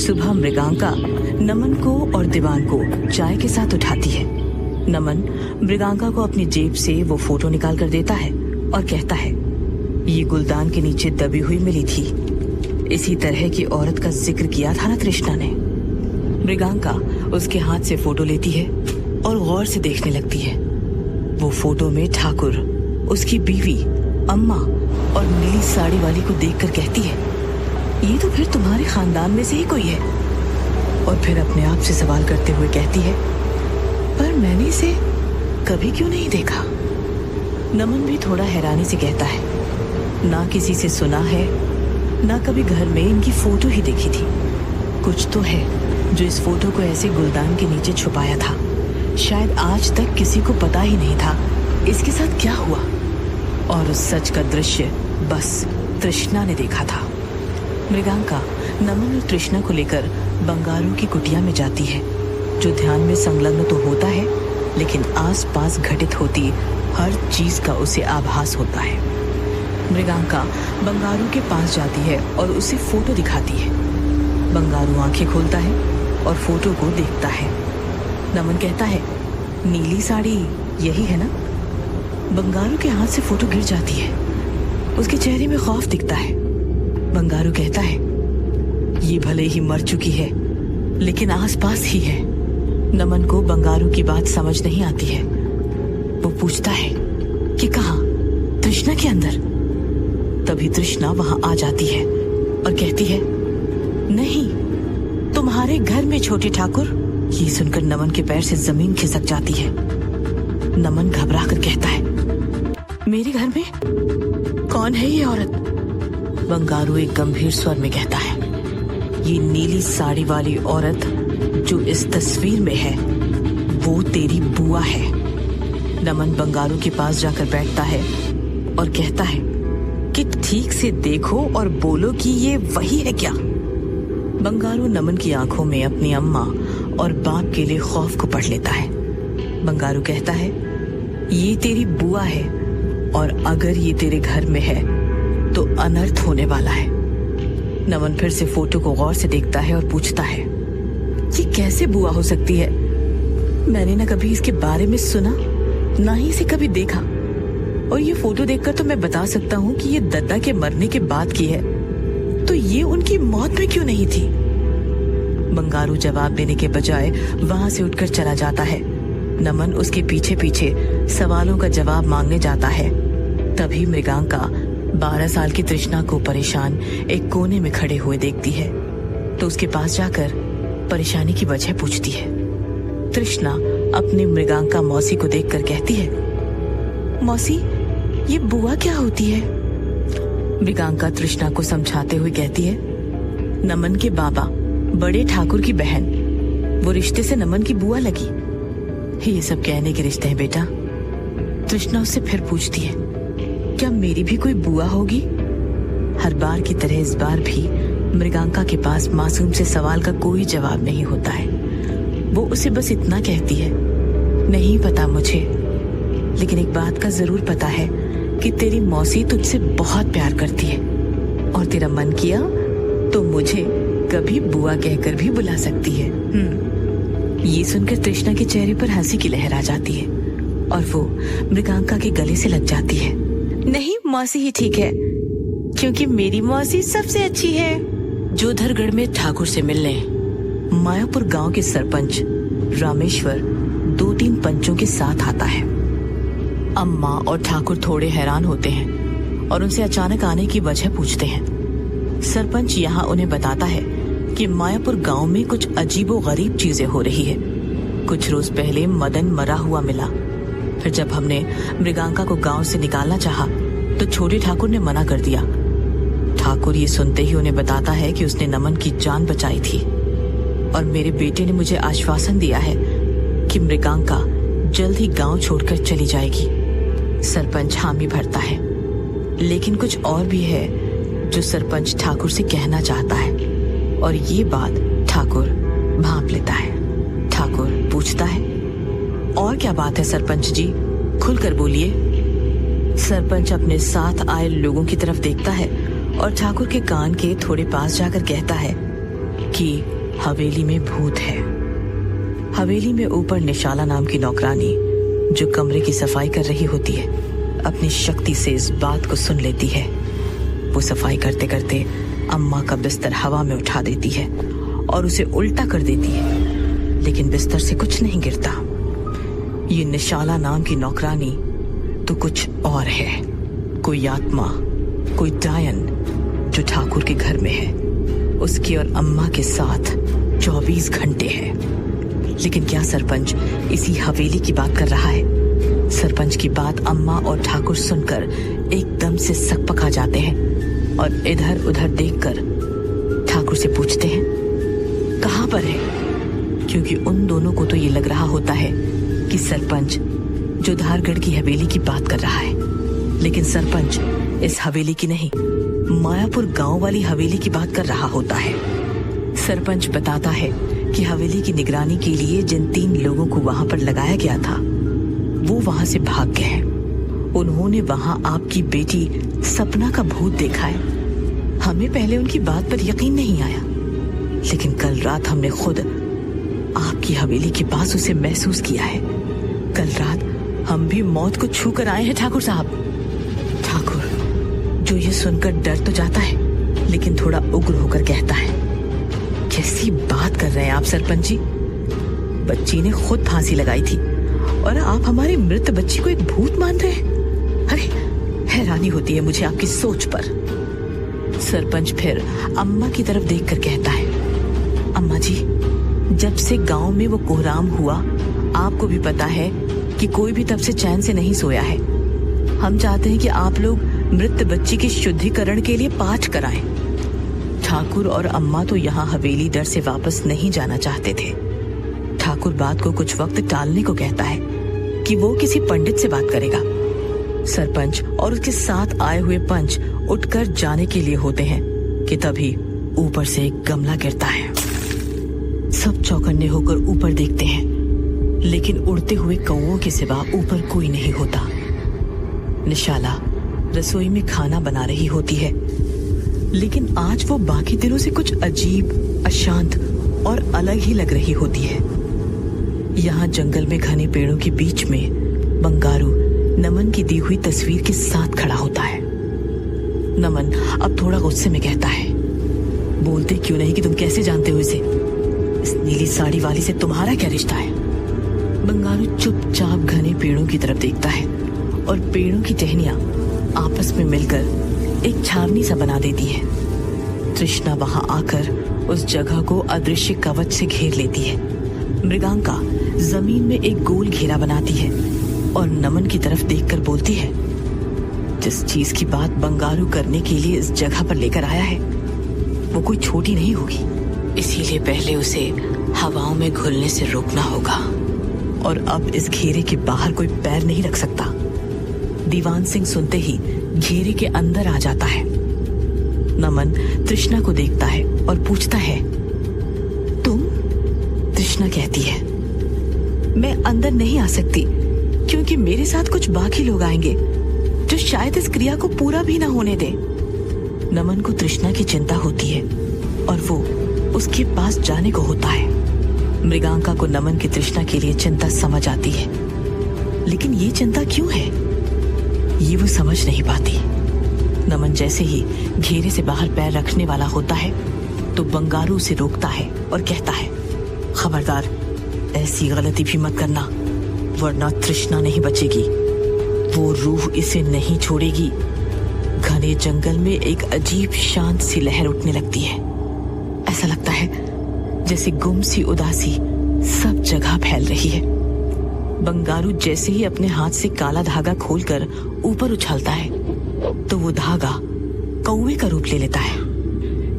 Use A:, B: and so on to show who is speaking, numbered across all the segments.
A: सुबह मृगांका नमन को और दीवान को चाय के साथ उठाती है। नमन मृगांका को अपनी जेब से वो फोटो निकाल कर देता है और कहता है, ये गुलदान के नीचे दबी हुई मिली थी। इसी तरह की औरत का जिक्र किया था ना तृष्णा ने। मृगांका उसके हाथ से फोटो लेती है और गौर से देखने लगती है। वो फोटो में ठाकुर, उसकी बीवी, अम्मा और नीली साड़ी वाली को देखकर कहती है, ये तो फिर तुम्हारे खानदान में से ही कोई है। और फिर अपने आप से सवाल करते हुए कहती है, पर मैंने इसे कभी क्यों नहीं देखा। नमन भी थोड़ा हैरानी से कहता है, ना किसी से सुना है, ना कभी घर में इनकी फोटो ही देखी थी। कुछ तो है जो इस फोटो को ऐसे गुलदान के नीचे छुपाया था। शायद आज तक किसी को पता ही नहीं था इसके साथ क्या हुआ। और उस सच का दृश्य बस तृष्णा ने देखा था। मृगांका नमन और तृष्णा को लेकर बंगारू की कुटिया में जाती है, जो ध्यान में संलग्न तो होता है, लेकिन आसपास घटित होती हर चीज का उसे आभास होता है। मृगांका बंगारू के पास जाती है और उसे फोटो दिखाती है। बंगारू आंखें खोलता है और फोटो को देखता है। नमन कहता है, नीली साड़ी यही है ना। बंगारू के हाथ से फोटो गिर जाती है। उसके चेहरे में खौफ दिखता है। बंगारू कहता है, ये भले ही मर चुकी है, लेकिन आसपास ही है। नमन को बंगारू की बात समझ नहीं आती है। वो पूछता है कि कहाँ? तृष्णा के अंदर। तभी तृष्णा वहां आ जाती है और कहती है, नहीं, तुम्हारे घर में छोटे ठाकुर। ये सुनकर नमन के पैर से जमीन खिसक जाती है। नमन घबरा कर कहता है, मेरे घर में? कौन है ये औरत? बंगारू एक गंभीर स्वर में कहता है, ये नीली साड़ी वाली औरत जो इस तस्वीर में है, वो तेरी बुआ है। नमन बंगारू के पास जाकर बैठता है और कहता है कि ठीक से देखो और बोलो कि ये वही है क्या। बंगारू नमन की आंखों में अपनी अम्मा और बाप के लिए खौफ को पढ़ लेता है। बंगारू कहता है, ये तेरी बुआ है और अगर ये तेरे घर में है तो अनर्थ होने वाला है। नमन फिर से फोटो को गौर से देखता है और पूछता है, ये कैसे बुआ हो सकती है? मैंने ना कभी इसके बारे में सुना, ना ही इसे कभी देखा। और ये फोटो देखकर तो मैं बता सकता हूँ कि ये दद्दा के मरने के बाद की है, तो ये उनकी मौत में क्यों नहीं थी? बंगारू जवाब देने के बजाय वहां से उठकर चला जाता है। नमन उसके पीछे पीछे सवालों का जवाब मांगने जाता है। तभी मृगांका 12 साल की तृष्णा को परेशान एक कोने में खड़े हुए देखती है, तो उसके पास जाकर परेशानी की वजह पूछती है। तृष्णा अपनी मृगांका मौसी को देखकर कहती है, मौसी, ये बुआ क्या होती है? मृगांका तृष्णा को समझाते हुए कहती है, नमन के बाबा, बड़े ठाकुर की बहन, वो रिश्ते से नमन की बुआ लगी। ये सब कहने के रिश्ते हैं बेटा। तृष्णा उससे फिर पूछती है, क्या मेरी भी कोई बुआ होगी? हर बार की तरह इस बार भी मृगांका के पास मासूम से सवाल का कोई जवाब नहीं होता है। वो उसे बस इतना कहती है, नहीं पता मुझे, लेकिन एक बात का जरूर पता है कि तेरी मौसी तुझसे बहुत प्यार करती है, और तेरा मन किया तो मुझे कभी बुआ कहकर भी बुला सकती है। ये सुनकर तृष्णा के चेहरे पर हंसी की लहर आ जाती है और वो मृगांका के गले से लग जाती है। नहीं, मौसी ही ठीक है, क्योंकि मेरी मौसी सबसे अच्छी है। जोधरगढ़ में ठाकुर से मिलने मायापुर गांव के सरपंच रामेश्वर 2-3 पंचों के साथ आता है। अम्मा और ठाकुर थोड़े हैरान होते हैं और उनसे अचानक आने की वजह पूछते हैं। सरपंच यहाँ उन्हें बताता है कि मायापुर गांव में कुछ अजीबो गरीब चीजें हो रही है। कुछ रोज पहले मदन मरा हुआ मिला। फिर जब हमने मृगांका को गांव से निकालना चाहा तो छोटे ठाकुर ने मना कर दिया। ठाकुर ये सुनते ही उन्हें बताता है कि उसने नमन की जान बचाई थी और मेरे बेटे ने मुझे आश्वासन दिया है कि मृगांका जल्द ही गांव छोड़कर चली जाएगी। सरपंच हामी भरता है, लेकिन कुछ और भी है जो सरपंच ठाकुर से कहना चाहता है, और ये बात ठाकुर भांप लेता है। ठाकुर पूछता है, और क्या बात है सरपंच जी, खुलकर बोलिए। सरपंच अपने साथ आए लोगों की तरफ देखता है और ठाकुर के कान के थोड़े पास जाकर कहता है कि हवेली में भूत है। हवेली में ऊपर निशाला नाम की नौकरानी जो कमरे की सफाई कर रही होती है, अपनी शक्ति से इस बात को सुन लेती है। वो सफाई करते करते अम्मा का बिस्तर हवा में उठा देती है और उसे उल्टा कर देती है, लेकिन बिस्तर से कुछ नहीं गिरता। ये निशाला नाम की नौकरानी तो कुछ और है, कोई आत्मा, कोई डायन जो ठाकुर के घर में है, उसके और अम्मा के साथ 24 घंटे है। लेकिन क्या सरपंच इसी हवेली की बात कर रहा है? सरपंच की बात अम्मा और ठाकुर सुनकर एकदम से सकपका जाते हैं और इधर उधर देखकर ठाकुर से पूछते हैं, कहाँ पर है? क्योंकि उन दोनों को तो ये लग रहा होता है कि सरपंच जो धारगढ़ की हवेली की बात कर रहा है, लेकिन सरपंच इस हवेली की नहीं, मायापुर गांव वाली हवेली की बात कर रहा होता है। सरपंच बताता है कि हवेली की निगरानी के लिए जिन 3 लोगों को वहां पर लगाया गया था, वो वहां से भाग गए हैं। उन्होंने वहां आपकी बेटी सपना का भूत देखा है। हमें पहले उनकी बात पर यकीन नहीं आया, लेकिन कल रात हमने खुद आपकी हवेली के पास उसे महसूस किया है। कल रात हम भी मौत को छू कर आए हैं ठाकुर साहब। ठाकुर जो ये सुनकर डर तो जाता है, लेकिन थोड़ा उग्र होकर कहता है, कैसी बात कर रहे हैं आप सरपंच जी? बच्ची ने खुद फांसी लगाई थी और आप हमारी मृत बच्ची को एक भूत मान रहे हैं? अरे हैरानी होती है मुझे आपकी सोच पर। सरपंच फिर अम्मा की तरफ देखकर कहता है, अम्मा जी, जब से गांव में वो कोहराम हुआ, आपको भी पता है कि कोई भी तब से चैन से नहीं सोया है। हम चाहते हैं कि आप लोग मृत बच्ची के शुद्धिकरण के लिए पाठ कराएं। ठाकुर और अम्मा तो यहाँ हवेली डर से वापस नहीं जाना चाहते थे। ठाकुर बात को कुछ वक्त टालने को कहता है कि वो किसी पंडित से बात करेगा। सरपंच और उसके साथ आए हुए पंच उठकर जाने के लिए होते हैं कि तभी ऊपर से एक गमला गिरता है। सब चौकन्ने होकर ऊपर देखते हैं, लेकिन उड़ते हुए कौओं के सिवा ऊपर कोई नहीं होता। निशाला रसोई में खाना बना रही होती है, लेकिन आज वो बाकी दिनों से कुछ अजीब, अशांत और अलग ही लग रही होती है। यहाँ जंगल में घने पेड़ों के बीच में बंगारू नमन की दी हुई तस्वीर के साथ खड़ा होता है। नमन अब थोड़ा गुस्से में कहता है, बोलते क्यों नहीं कि तुम कैसे जानते हो इसे? इस नीली साड़ी वाली से तुम्हारा क्या रिश्ता है? बंगारू चुपचाप घने पेड़ों की तरफ देखता है और पेड़ों की टहनियां आपस में मिलकर एक छावनी सा बना देती है। तृष्णा वहां आकर उस जगह को अदृश्य कवच से घेर लेती है। मृगांका जमीन में एक गोल घेरा बनाती है और नमन की तरफ देखकर बोलती है, जिस चीज की बात बंगारू करने के लिए इस जगह पर लेकर आया है, वो कोई छोटी नहीं होगी। इसीलिए पहले उसे हवाओं में घुलने से रोकना होगा और अब इस घेरे के बाहर कोई पैर नहीं रख सकता। दीवान सिंह सुनते ही घेरे के अंदर आ जाता है। नमन तृष्णा को देखता है और पूछता है, तुम? तृष्णा कहती है, मैं अंदर नहीं आ सकती क्योंकि मेरे साथ कुछ बाकी लोग आएंगे जो शायद इस क्रिया को पूरा भी ना होने दे। नमन को तृष्णा की चिंता होती है और वो उसके पास जाने को होता है। मृगांका को नमन की तृष्णा के लिए चिंता समझ आती है, लेकिन ये चिंता क्यों है ये वो समझ नहीं पाती। नमन जैसे ही घेरे से बाहर पैर रखने वाला होता है तो बंगारू उसे रोकता है और कहता है, खबरदार, ऐसी गलती भी मत करना वरना तृष्णा नहीं बचेगी। वो रूह इसे नहीं छोड़ेगी। घने जंगल में एक अजीब शांत सी लहर उठने लगती है। ऐसा लगता है जैसे गुम सी उदासी सब जगह फैल रही है। बंगारू जैसे ही अपने हाथ से काला धागा खोलकर ऊपर उछालता है तो वो धागा कौवे का रूप ले लेता है।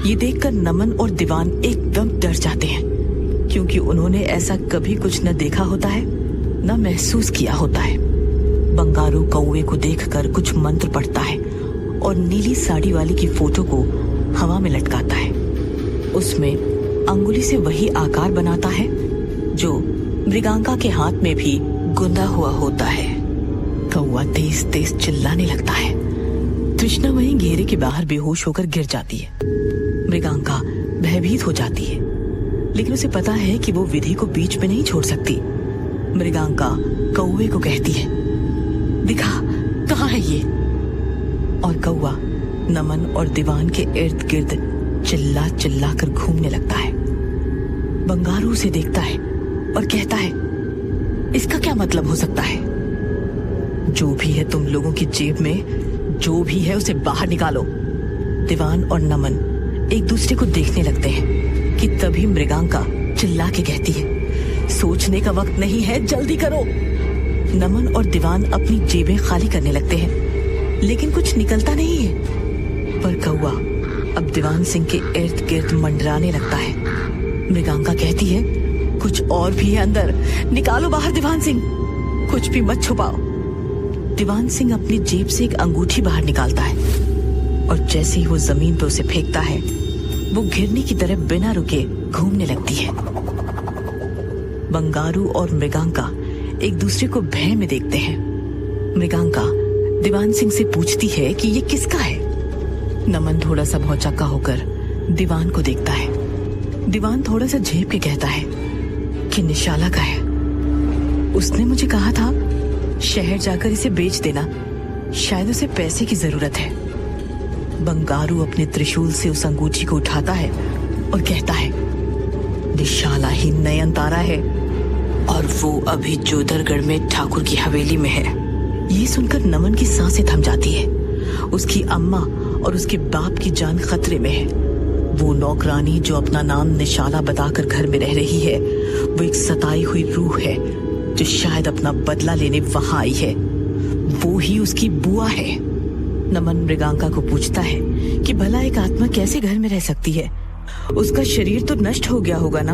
A: ये देखकर नमन और दीवान एकदम डर जाते हैं, क्योंकि उन्होंने ऐसा कभी कुछ न देखा होता है न महसूस किया होता है। बंगारू कौवे को देखकर कुछ मंत्र पढ़ता है और नीली साड़ी वाली की फोटो को हवा में लटकाता है। उसमें अंगुली से वही आकार बनाता है जो मृगांका के हाथ में भी गुंदा हुआ होता है। कौवा तेज तेज चिल्लाने लगता है। तृष्णा वहीं घेरे के बाहर बेहोश होकर गिर जाती है। मृगांका भयभीत हो जाती है। लेकिन उसे पता है कि वो विधि को बीच में नहीं छोड़ सकती। मृगांका कौवे को कहती है, दिखा कहाँ है ये? और कौवा नमन और दीवान के इर्द गिर्द चिल्ला चिल्ला कर घूमने लगता है। बंगारू उसे देखता है और कहता है, इसका क्या मतलब हो सकता है? जो भी है तुम लोगों की जेब में, जो भी है उसे बाहर निकालो। दीवान और नमन एक दूसरे को देखने लगते हैं कि तभी मृगांका चिल्ला के कहती है, सोचने का वक्त नहीं है, जल्दी करो। नमन और दीवान अपनी जेबें खाली करने लगते हैं, लेकिन कुछ निकलता नहीं है। पर कौवा अब दीवान सिंह के इर्द गिर्द मंडराने लगता है। मृगांका कहती है, कुछ और भी है अंदर, निकालो बाहर दीवान सिंह, कुछ भी मत छुपाओ। दीवान सिंह अपनी जेब से एक अंगूठी बाहर निकालता है और जैसे ही वो जमीन पर उसे फेंकता है, वो घिरनी की तरह बिना रुके घूमने लगती है। बंगारू और मृगांका एक दूसरे को भय में देखते हैं। मृगांका दीवान सिंह से पूछती है कि ये किसका है? नमन थोड़ा सा भौचक्का होकर दीवान को देखता है। दीवान थोड़ा सा झेप के कहता है कि निशाला का है। उसने मुझे कहा था शहर जाकर इसे बेच देना, शायद उसे पैसे की जरूरत है। बंगारू अपने त्रिशूल से उस अंगूठी को उठाता है और कहता है, निशाला ही नयनतारा है और वो अभी जोधरगढ़ में ठाकुर की हवेली में है। ये सुनकर नमन की सांसें थम जाती है। उसकी अम्मा और उसके बाप की जान खतरे में है। वो नौकरानी जो अपना नाम निशाला बताकर घर में रह रही है, वो एक सताई हुई रूह है जो शायद अपना बदला लेने वहां आई है। वो ही उसकी बुआ है। नमन मृगांका को पूछता है कि भला एक आत्मा कैसे घर में रह सकती है? उसका शरीर तो नष्ट हो गया होगा ना,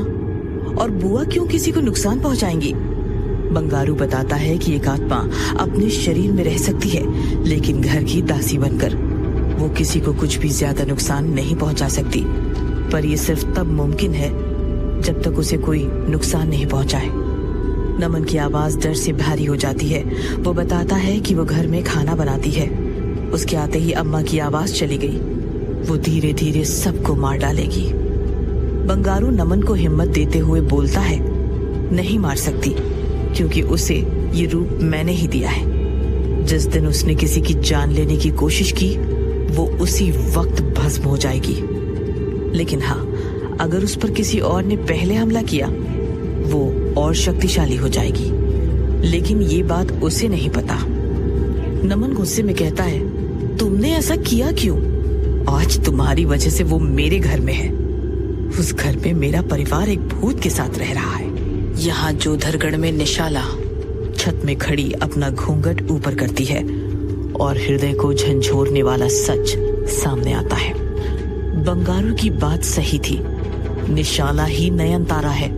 A: और बुआ क्यों किसी को नुकसान पहुंचाएंगी? बंगारू बताता है कि एक आत्मा अपने शरीर में रह सकती है, लेकिन घर की दासी बनकर। वो किसी को कुछ भी ज्यादा नुकसान नहीं पहुंचा सकती, पर यह सिर्फ तब मुमकिन है जब तक उसे कोई नुकसान नहीं पहुंचाए। नमन की आवाज डर से भारी हो जाती है। वो बताता है कि वो घर में खाना बनाती है। उसके आते ही अम्मा की आवाज चली गई। वो धीरे धीरे सबको मार डालेगी। बंगारू नमन को हिम्मत देते हुए बोलता है, नहीं मार सकती, क्योंकि उसे ये रूप मैंने ही दिया है। जिस दिन उसने किसी की जान लेने की कोशिश की, वो उसी वक्त भस्म हो जाएगी। लेकिन हाँ, अगर उस पर किसी और ने पहले हमला किया, वो और शक्तिशाली हो जाएगी। लेकिन ये बात उसे नहीं पता। नमन गुस्से में कहता है, तुमने ऐसा किया क्यों? आज तुम्हारी वजह से वो मेरे घर में है। उस घर में मेरा परिवार एक भूत के साथ रह रहा है। यहाँ जोधरगढ़ में निशाला छत में खड़ी अपना घूंघट ऊपर करती है और हृदय को झंझोरने वाला सच सामने आता है। बंगारू की बात सही थी। निशाला ही नयनतारा है।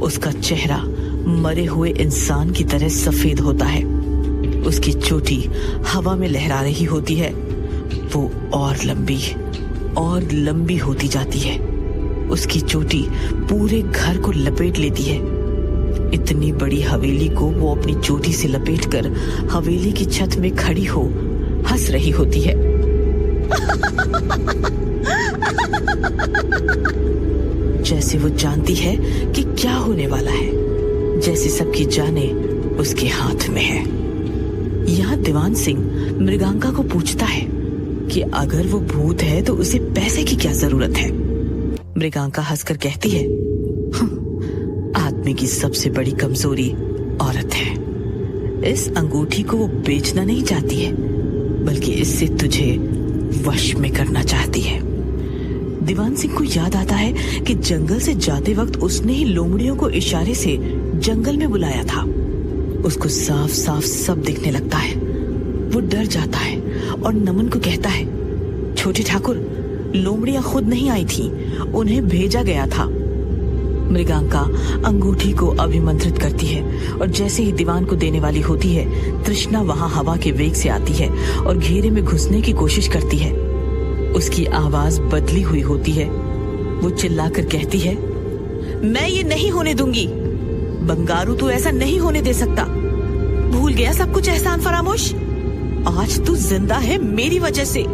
A: उसका चेहरा मरे हुए इंसान की तरह सफेद होता है। उसकी चोटी हवा में लहरा रही होती है। वो और लंबी होती जाती है। उसकी चोटी पूरे घर को लपेट लेती है। इतनी बड़ी हवेली को वो अपनी चोटी से लपेटकर हवेली की छत में खड़ी हो हंस रही होती है। जैसे वो जानती है कि क्या होने वाला है, जैसे सबकी जाने उसके हाथ में है। यहाँ दीवान सिंह मृगांका को पूछता है कि अगर वो भूत है तो उसे पैसे की क्या जरूरत है? मृगांका हंसकर कहती है, आदमी की सबसे बड़ी कमजोरी औरत है। इस अंगूठी को वो बेचना नहीं चाहती है, बल्कि इससे तुझे वश में करना चाहती है। दीवान सिंह को याद आता है कि जंगल से जाते वक्त उसने ही लोमड़ियों को इशारे से जंगल में बुलाया था। उसको साफ साफ सब दिखने लगता है। वो डर जाता है और नमन को कहता है, छोटे ठाकुर, लोमड़ियां खुद नहीं आई थी, उन्हें भेजा गया था। मृगांका अंगूठी को अभिमंत्रित करती है और जैसे ही दीवान को देने वाली होती है, तृष्णा वहां हवा के वेग से आती है और घेरे में घुसने की कोशिश करती है। उसकी आवाज बदली हुई होती है। वो चिल्लाकर कहती है, मैं ये नहीं होने दूंगी। बंगारू, तू ऐसा नहीं होने दे सकता। भूल गया सब कुछ एहसान फरामोश? आज तू जिंदा है मेरी वजह से।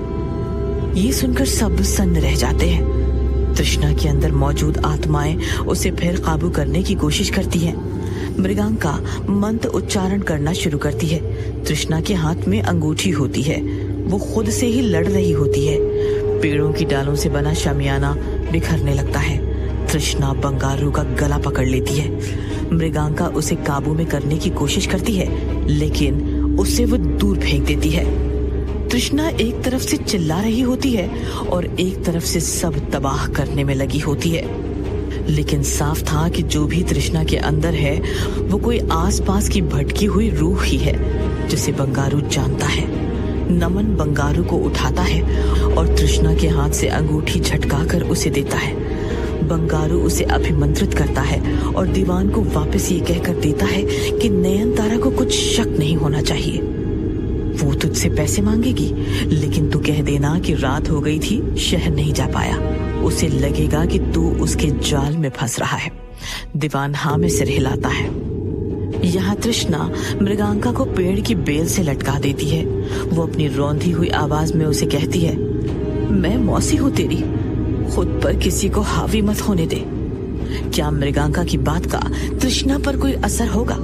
A: ये सुनकर सब सन्न रह जाते हैं। तृष्णा के अंदर मौजूद आत्माएं उसे फिर काबू करने की कोशिश करती हैं। मृगांका मंत्र उच्चारण करना शुरू करती है। तृष्णा के हाथ में अंगूठी होती है। वो खुद से ही लड़ रही होती है। पेड़ों की डालों से बना शामियाना बिखरने लगता है। तृष्णा बंगारू का गला पकड़ लेती है। मृगांका उसे काबू में करने की कोशिश करती है, लेकिन उसे वो दूर फेंक देती है। तृष्णा एक तरफ से चिल्ला रही होती है और एक तरफ से सब तबाह करने में लगी होती है, लेकिन साफ था कि जो भी तृष्णा के अंदर है वो कोई आसपास की भटकी हुई रूह ही है जिसे बंगारू जानता है। नमन बंगारू को उठाता है और तृष्णा के हाथ से अंगूठी झटकाकर उसे देता है। बंगारू उसे अभिमंत्रित करता है और दीवान को वापस ये कहकर देता है कि नयनतारा को कुछ शक नहीं होना चाहिए। वो तुझसे पैसे मांगेगी, लेकिन तू कह देना कि रात हो गई थी, शहर नहीं जा पाया। उसे लगेगा कि तू उसके जाल में फंस रहा है। दीवान हाँ में सिर हिलाता है। यहाँ तृष्णा मृगांका को पेड़ की बेल से लटका देती है। वो अपनी रौंधी हुई आवाज में उसे कहती है, मैं मौसी हूँ तेरी, खुद पर किसी को हावी मत होने दे। क्या मृगांका की बात का तृष्णा पर कोई असर होगा?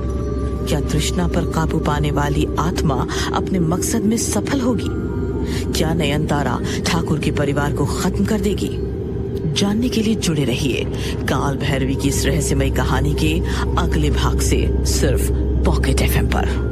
A: क्या तृष्णा पर काबू पाने वाली आत्मा अपने मकसद में सफल होगी? क्या नयनतारा ठाकुर के परिवार को खत्म कर देगी? जानने के लिए जुड़े रहिए काल भैरवी की इस रहस्यमयी कहानी के अगले भाग से, सिर्फ पॉकेट FM पर।